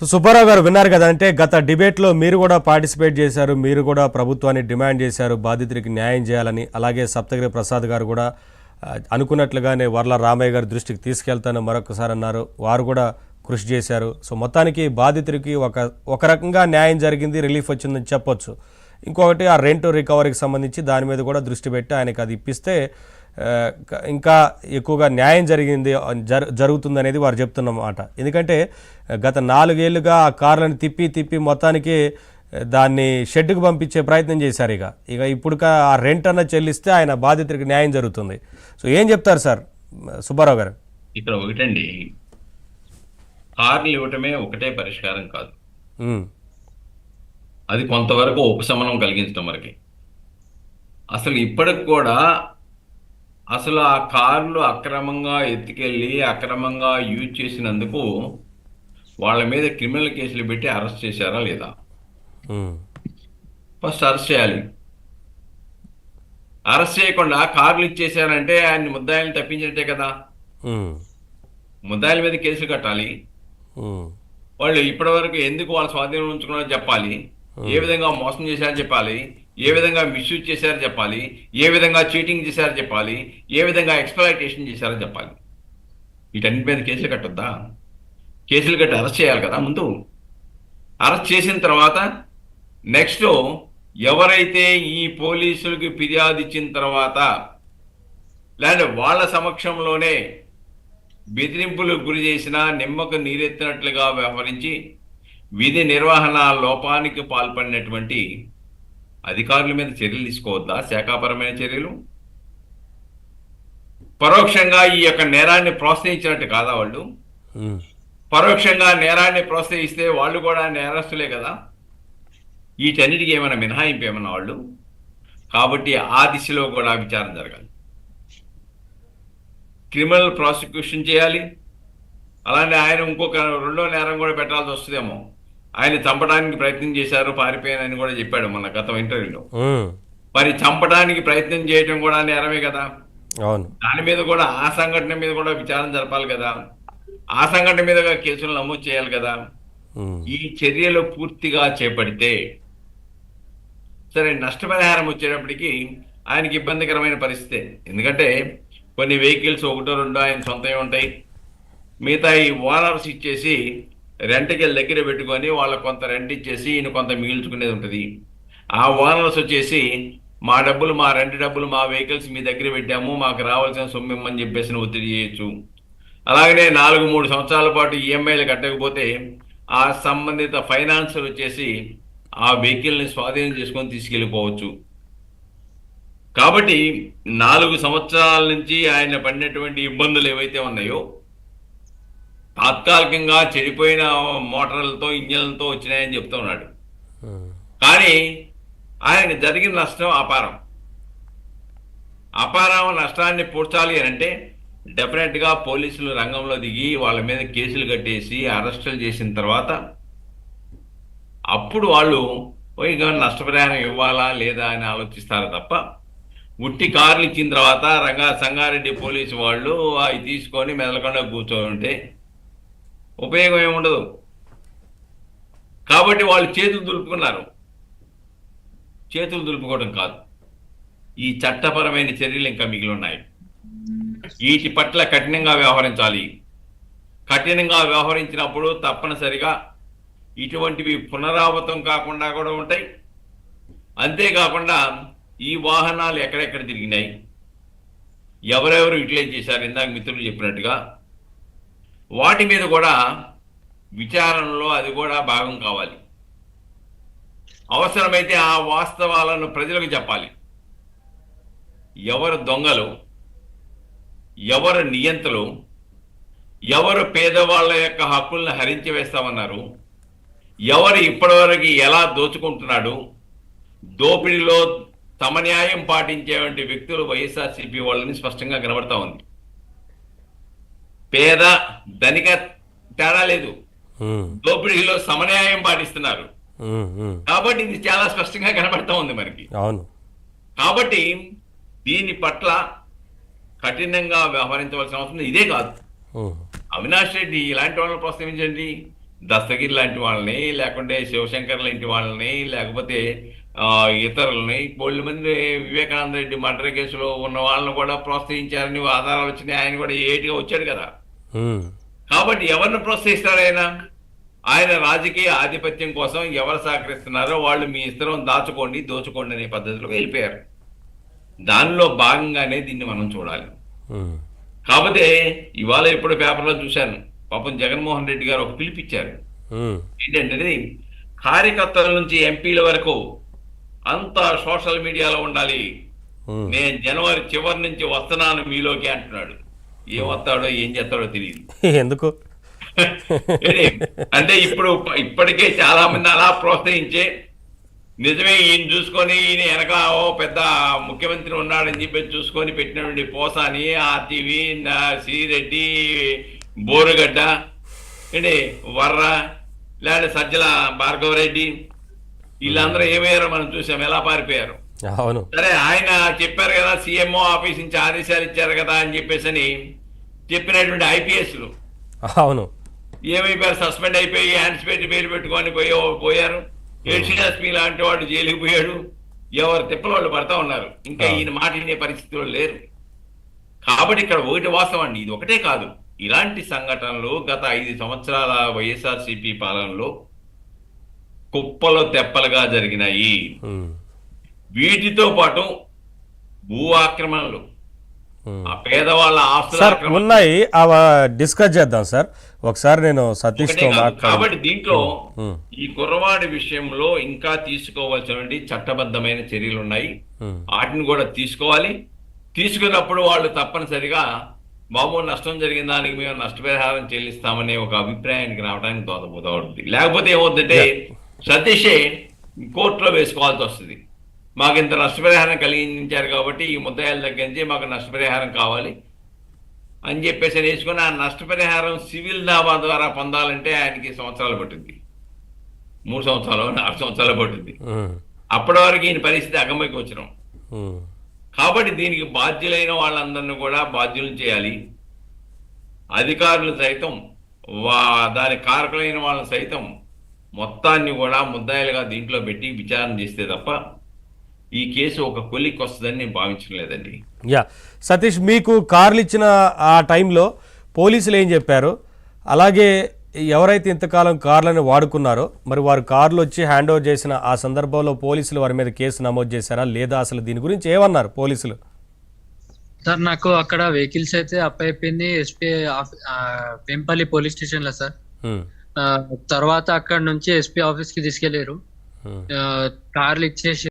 So Subbarao గారు విన్నారు కదా, అంటే గత డిబేట్లో మీరు కూడా పార్టిసిపేట్ చేశారు, మీరు కూడా ప్రభుత్వాన్ని డిమాండ్ చేశారు బాధితుడికి న్యాయం చేయాలని. అలాగే సప్తగిరి ప్రసాద్ గారు కూడా అనుకున్నట్లుగానే వర్ల రామయ్య గారి దృష్టికి తీసుకెళ్తాను మరొకసారి అన్నారు, వారు కూడా కృషి చేశారు. సో మొత్తానికి బాధితుడికి ఒక రకంగా న్యాయం జరిగింది, రిలీఫ్ వచ్చిందని చెప్పొచ్చు. ఇంకొకటి ఆ రెంట్ రికవరీకి సంబంధించి దాని మీద కూడా దృష్టి పెట్టి ఆయనకి అది ఇప్పిస్తే ఇంకా ఎక్కువగా న్యాయం జరుగుతుందనేది వారు చెప్తున్నమాట. ఎందుకంటే గత 4 ఏళ్లుగా ఆ కార్లను తిప్పి మొత్తానికి దాన్ని షెడ్డుకు పంపించే ప్రయత్నం చేశారు. ఇక ఇప్పుడు ఆ రెంట్ అన్న చెల్లిస్తే ఆయన బాధితుడికి న్యాయం జరుగుతుంది. సో ఏం చెప్తారు సార్ సుబ్బారావు గారు? ఇక్కడ ఒకటండి, కార్లు ఇవ్వటమే ఒకటే పరిష్కారం కాదు. అది కొంతవరకు ఉపశమనం కలిగించడం వరకే. అసలు ఇప్పటికి కూడా అసలు ఆ కార్లు అక్రమంగా ఎత్తుకెళ్ళి అక్రమంగా యూజ్ చేసినందుకు వాళ్ళ మీద క్రిమినల్ కేసులు పెట్టి అరెస్ట్ చేశారా లేదా? ఫస్ట్ అరెస్ట్ చేయాలి. అరెస్ట్ చేయకుండా కార్లు ఇచ్చేసారంటే ఆయన ముద్దాయిల్ని తప్పించినట్టే కదా. ముద్దాయిల మీద కేసులు కట్టాలి. వాళ్ళు ఇప్పటి వరకు ఎందుకు వాళ్ళ స్వాధీనం ఉంచుకున్నారో చెప్పాలి, ఏ విధంగా మోసం చేశారని చెప్పాలి, ఏ విధంగా మిస్యూజ్ చేశారని చెప్పాలి, ఏ విధంగా చీటింగ్ చేశారని చెప్పాలి, ఏ విధంగా ఎక్స్‌ప్లాయిటేషన్ చేశారని చెప్పాలి. వీటన్నిటి మీద కేసులు కట్టొద్దా? కేసులు కట్టి అరెస్ట్ చేయాలి కదా ముందు. అరెస్ట్ చేసిన తర్వాత నెక్స్ట్ ఎవరైతే ఈ పోలీసులకి ఫిర్యాదు ఇచ్చిన తర్వాత లేదా వాళ్ళ సమక్షంలోనే బెదిరింపులకు గురి చేసినా నిమ్మకు నీరెత్తినట్లుగా వ్యవహరించి విధి నిర్వహణ లోపానికి పాల్పడినటువంటి అధికారుల మీద చర్యలు తీసుకోవద్దా? శాఖాపరమైన చర్యలు. పరోక్షంగా ఈ యొక్క నేరాన్ని ప్రోత్సహించినట్టు కాదా వాళ్ళు? పరోక్షంగా నేరాన్ని ప్రోత్సహిస్తే వాళ్ళు కూడా నేరస్తులే కదా. వీటన్నిటికీ ఏమైనా మినహాయింపు ఏమన్నా వాళ్ళు? కాబట్టి ఆ దిశలో కూడా విచారణ జరగాలి. క్రిమినల్ ప్రాసిక్యూషన్ చేయాలి. అలానే ఆయన ఇంకొక రెండో నేరం కూడా పెట్టాల్సి వస్తుందేమో. ఆయన చంపడానికి ప్రయత్నం చేశారు, పారిపోయానని కూడా చెప్పాడు మొన్న గత ఇంటర్వ్యూలో. మరి చంపడానికి ప్రయత్నం చేయడం కూడా నేరమే కదా. దాని మీద కూడా ఆ సంఘటన మీద కూడా విచారణ జరపాలి కదా. ఆ సంఘటన మీద కేసులు నమోదు చేయాలి కదా. ఈ చర్యలు పూర్తిగా చేపడితే సరే, నష్టపరిహారం వచ్చేటప్పటికి ఆయనకి ఇబ్బందికరమైన పరిస్థితి. ఎందుకంటే కొన్ని వెహికల్స్ ఒకటో రెండో ఆయన సొంతమే ఉంటాయి. మిగతా ఈ ఓనర్స్ ఇచ్చేసి రెంట్కి దగ్గర పెట్టుకొని వాళ్ళకు కొంత రెంట్ ఇచ్చేసి ఈయన కొంత మిగిల్చుకునేది ఉంటుంది. ఆ ఓనర్స్ వచ్చేసి మా డబ్బులు, మా రెంట్ డబ్బులు, మా వెహికల్స్ మీ దగ్గర పెట్టాము, మాకు రావాల్సిన సొమ్ము ఇమ్మని చెప్పేసి ఒత్తిడి చేయొచ్చు. అలాగనే 4-3 సంవత్సరాల పాటు ఈఎంఐలు కట్టకపోతే ఆ సంబంధిత ఫైనాన్సర్ వచ్చేసి ఆ వెహికల్ని స్వాధీనం చేసుకొని తీసుకెళ్ళిపోవచ్చు. కాబట్టి 4 సంవత్సరాల నుంచి ఆయన పడినటువంటి ఇబ్బందులు ఏవైతే ఉన్నాయో తాత్కాలికంగా చెడిపోయిన మోటార్లతో ఇంజన్లతో వచ్చినాయని చెప్తూ ఉన్నాడు. కానీ ఆయనకు జరిగిన నష్టం అపారం. నష్టాన్ని పూడ్చాలి అని అంటే డెఫినెట్గా పోలీసులు రంగంలో దిగి వాళ్ళ మీద కేసులు కట్టేసి అరెస్టులు చేసిన తర్వాత అప్పుడు వాళ్ళు నష్టపరిహారం ఇవ్వాలా లేదా అని ఆలోచిస్తారు తప్ప ఉట్టి కార్లు ఇచ్చిన తర్వాత సంగారెడ్డి పోలీసు వాళ్ళు అవి తీసుకొని మెదలకుండా కూర్చోంటే ఉపయోగం ఏముండదు. కాబట్టి వాళ్ళు చేతులు దులుపుకున్నారు. చేతులు దులుపుకోవడం కాదు, ఈ చట్టపరమైన చర్యలు ఇంకా మిగిలి ఉన్నాయి. వీటి పట్ల కఠినంగా వ్యవహరించాలి. కఠినంగా వ్యవహరించినప్పుడు తప్పనిసరిగా ఇటువంటివి పునరావృతం కాకుండా కూడా ఉంటాయి. అంతేకాకుండా ఈ వాహనాలు ఎక్కడెక్కడ తిరిగినాయి, ఎవరెవరు యూటిలైజ్ చేశారు, ఇందాక మిత్రులు చెప్పినట్టుగా వాటి మీద కూడా విచారణలో అది కూడా భాగం కావాలి. అవసరమైతే ఆ వాస్తవాలను ప్రజలకు చెప్పాలి. ఎవరు దొంగలు, ఎవరు నియంతలు, ఎవరు పేదవాళ్ళ యొక్క హక్కులను హరించి వేస్తామన్నారు, ఎవరు ఇప్పటివరకు ఎలా దోచుకుంటున్నాడు, దోపిడీలో తమ న్యాయం పాటించేటువంటి వ్యక్తులు వైఎస్ఆర్సీపీ వాళ్ళని స్పష్టంగా కనబడతా ఉంది. పేద ధనిక తేడా లేదు, దోపిడీలో సమన్యాయం పాటిస్తున్నారు. కాబట్టి ఇది చాలా స్పష్టంగా కనబడతా ఉంది మనకి. కాబట్టి దీని పట్ల కఠినంగా వ్యవహరించవలసిన అవసరం ఇదే కాదు. అవినాష్ రెడ్డి ఇలాంటి వాళ్ళని ప్రోత్సహించండి, దస్తగిరి లాంటి వాళ్ళని, లేకుంటే శివశంకర్ లాంటి వాళ్ళని, లేకపోతే ఆ, ఇతరులని కోళ్ళ మంది వివేకానంద రెడ్డి మర్డర్ కేసులో ఉన్న వాళ్ళని కూడా ప్రోత్సహించారని ఆధారాలు వచ్చినాయి. ఆయన కూడా ఏటిగా వచ్చాడు కదా. ఉమ్, కాబట్టి ఎవరిని ప్రోత్సహిస్తారు ఆయన? ఆయన రాజకీయ ఆధిపత్యం కోసం ఎవరు సహకరిస్తున్నారో వాళ్ళు మీ ఇస్తరం దాచుకోండి, దోచుకోండి అనే పద్ధతిలో వెళ్ళిపోయారు. దానిలో భాగంగానే దీన్ని మనం చూడాలి. ఉమ్, కాకపోతే ఇవాళ ఇప్పుడు పేపర్లో చూశాను, పాపం జగన్మోహన్ రెడ్డి గారు ఒక పిలిపించారు. ఉమ్, ఏంటంటే కార్యకర్తల నుంచి ఎంపీల వరకు అంతా సోషల్ మీడియాలో ఉండాలి. ఉమ్. నేను జనవరి చివరి నుంచి వస్తున్నాను మీలోకి అంటున్నాడు. ఏం వస్తాడో ఏం చేస్తాడో తెలియదు. ఎందుకు? ఏంటి? అంటే ఇప్పటికే చాలా మంది అలా ప్రోత్సహించే నిజమే ఈయన చూసుకొని ఈయన వెనక ఓ పెద్ద ముఖ్యమంత్రి ఉన్నాడని చెప్పి చూసుకొని పెట్టినటువంటి పోసాని, ఆర్టీవీ, శ్రీరెడ్డి, బోరుగడ్డ, ఏంటి వర్ర, లేదంటే సజ్జల భార్గవరెడ్డి, వీళ్ళందరూ ఏమయ్యారో మనం చూసాం, ఎలా పారిపోయారు. అవును. సరే ఆయన చెప్పారు కదా, సీఎంఓ ఆఫీస్ నుంచి ఆదేశాలు ఇచ్చారు కదా అని చెప్పేసి చెప్పినటువంటి ఐపీఎస్లు అవును. ఏమైపోయారు? సస్పెండ్ అయిపోయి యాంటిసిపేట్ పేరు పెట్టుకొని పోయారు. ఏసీఎస్పీ లాంటి వాడు జైలుకి పోయాడు. ఎవరు తిప్పల వాళ్ళు పడతా ఉన్నారు. ఇంకా ఈయన మాట వినే పరిస్థితిలో లేరు. కాబట్టి ఇక్కడ ఒకటి వాస్తవం అండి, ఇది ఒకటే కాదు, ఇలాంటి సంఘటనలు గత 5 సంవత్సరాల వైఎస్ఆర్సీపీ పాలనలో కుప్పలు తెప్పలుగా జరిగినాయి. ఉమ్, వీటితో పాటు భూ ఆక్రమణలు, ఉమ్. ఆ పేదవాళ్ళ ఆస్తుల సార్ ఆక్రమణ ఉన్నాయి, అవి డిస్కస్ చేద్దాం సార్. ఒకసారి నేను సతీష్తో ఒకటే కాదు. మాట్లాడాను. కాబట్టి దీంట్లో ఉమ్, ఈ కుర్రవాడి విషయంలో ఇంకా తీసుకోవాల్సినటువంటి చట్టబద్ధమైన చర్యలు ఉన్నాయి. ఉమ్, వాటిని కూడా తీసుకోవాలి. తీసుకున్నప్పుడు వాళ్ళు తప్పనిసరిగా బాబు నష్టం జరిగిన దానికి మేము నష్టపరిహారం చెల్లిస్తామనే ఒక అభిప్రాయానికి రావడానికి దోహదపోతా ఉంటుంది. లేకపోతే ఏమవుతుందంటే సతీషే కోర్టులో వేసుకోవాల్సి వస్తుంది. మాకు ఇంత నష్టపరిహారం కలిగించారు కాబట్టి ఈ ముద్దాయిల దగ్గర నుంచి మాకు నష్టపరిహారం కావాలి అని చెప్పేసి వేసుకుని, ఆ నష్టపరిహారం సివిల్ దావా ద్వారా పొందాలంటే ఆయనకి సంవత్సరాలు పట్టుద్ది. 3 సంవత్సరాలు 4 సంవత్సరాలు పట్టుద్ది. ఉమ్, అప్పటి వరకు ఈయన పరిస్థితి అగమ్యకి వచ్చినాం. ఉమ్. కాబట్టి దీనికి బాధ్యులైన వాళ్ళందరినీ కూడా బాధ్యులు చేయాలి. అధికారులు సైతం దానికి కారకులైన వాళ్ళని సైతం మొత్తాన్ని కూడా ముద్దాయిలుగా దీంట్లో పెట్టి విచారణ చేస్తే తప్ప ఈ కేసు ఒక కొలిక్కి వస్తుందని నేను భావించడం లేదండి. యా సతీష్, మీకు కార్లు ఇచ్చిన ఆ టైంలో పోలీసులు ఏం చెప్పారు? అలాగే ఎవరైతే ఇంతకాలం కార్లను వాడుకున్నారో మరి వారు కార్లు వచ్చి హ్యాండ్ ఓవర్ చేసిన ఆ సందర్భంలో పోలీసులు వారి మీద కేసు నమోదు చేశారా లేదా? అసలు దీని గురించి ఏమన్నారు పోలీసులు? సార్ నాకు అక్కడ వెహికల్స్ అయితే అప్పైపోయింది ఎస్పీ వెంపల్లి పోలీస్ స్టేషన్ లో సార్. ఉమ్, తర్వాత అక్కడ నుంచి ఎస్పీ ఆఫీస్ కి తీసుకెళ్లారు. ఉమ్. కార్లు ఇచ్చేసి